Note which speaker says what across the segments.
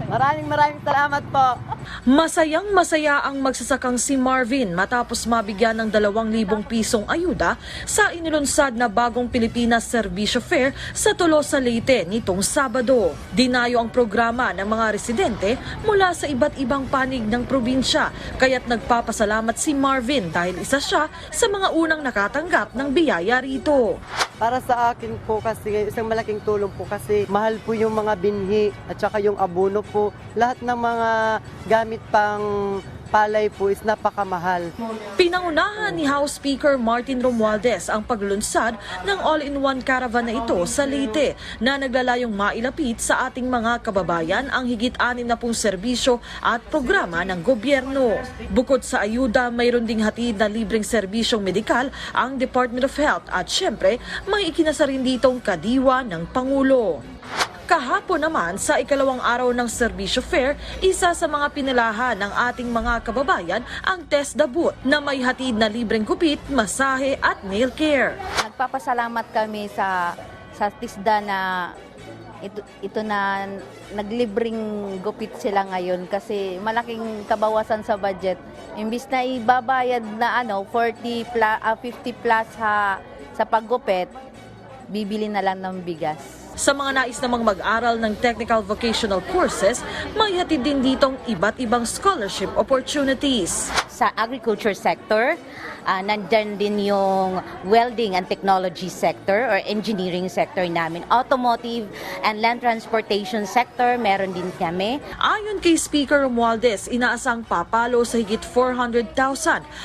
Speaker 1: Maraming salamat po.
Speaker 2: Masayang-masaya ang magsasakang si Marvin matapos mabigyan ng 2,000 pisong ayuda sa inilunsad na bagong Pilipinas Serbisyo Fair sa Tolosa, Leyte nitong Sabado. Dinayo ang programa ng mga residente mula sa iba't ibang panig ng probinsya, kaya't nagpapasalamat si Marvin dahil isa siya sa mga unang nakatanggap ng biyaya rito.
Speaker 1: Para sa akin po kasi isang malaking tulong po kasi mahal po yung mga binhi at saka yung abono po. Lahat ng mga gamit pang palay po is napakamahal.
Speaker 2: Pinangunahan ni House Speaker Martin Romualdez ang paglunsad ng all-in-one caravan na ito sa Leyte na naglalayong mailapit sa ating mga kababayan ang higit 60 serbisyo at programa ng gobyerno. Bukod sa ayuda, mayroon ding hatid na libreng serbisyong medikal ang Department of Health at syempre may ikinasa rin ditong kadiwa ng Pangulo. Kahapon naman sa ikalawang araw ng Serbisyo Fair, isa sa mga pinalahan ng ating mga kababayan ang Test the Boot na may hatid na libreng gupit, masahe at nail care.
Speaker 3: Nagpapasalamat kami sa TISDA na ito na naglibring gupit sila ngayon kasi malaking kabawasan sa budget. Imbis na ibabayad na 50 plus sa paggupit, bibili na lang ng bigas.
Speaker 2: Sa mga nais namang mag-aral ng technical vocational courses, may hatid din ditong iba't ibang scholarship opportunities.
Speaker 3: Sa agriculture sector, nandyan din yung welding and technology sector or engineering sector namin. Automotive and land transportation sector, meron din kami.
Speaker 2: Ayon kay Speaker Romualdez, inaasang papalo sa higit 400,000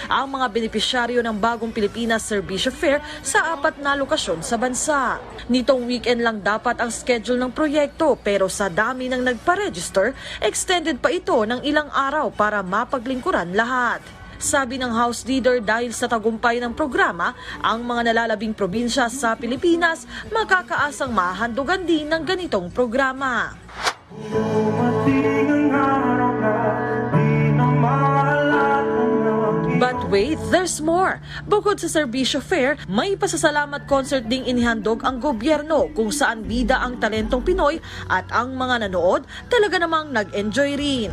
Speaker 2: ang mga benepisyaryo ng bagong Pilipinas Serbisyo Fair sa 4 na lokasyon sa bansa. Nitong weekend lang dapat ang schedule ng proyekto pero sa dami ng nagpa-register, extended pa ito ng ilang araw para mapaglingkuran lahat. Sabi ng House Leader, dahil sa tagumpay ng programa, ang mga nalalabing probinsya sa Pilipinas makakaasang mahandugan din ng ganitong programa. But wait, there's more. Bukod sa Serbisyo Fair, may pasasalamat concert ding inihandog ang gobyerno kung saan bida ang talentong Pinoy at ang mga nanood talaga namang nag-enjoy rin.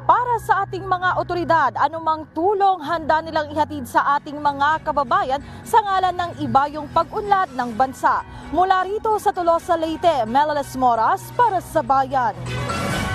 Speaker 2: Para sa ating mga otoridad, anumang tulong handa nilang ihatid sa ating mga kababayan sa ngalan ng ibayong pag-unlad ng bansa. Mula rito sa Tolosa, Leyte, Melalas Moras para sa Bayan.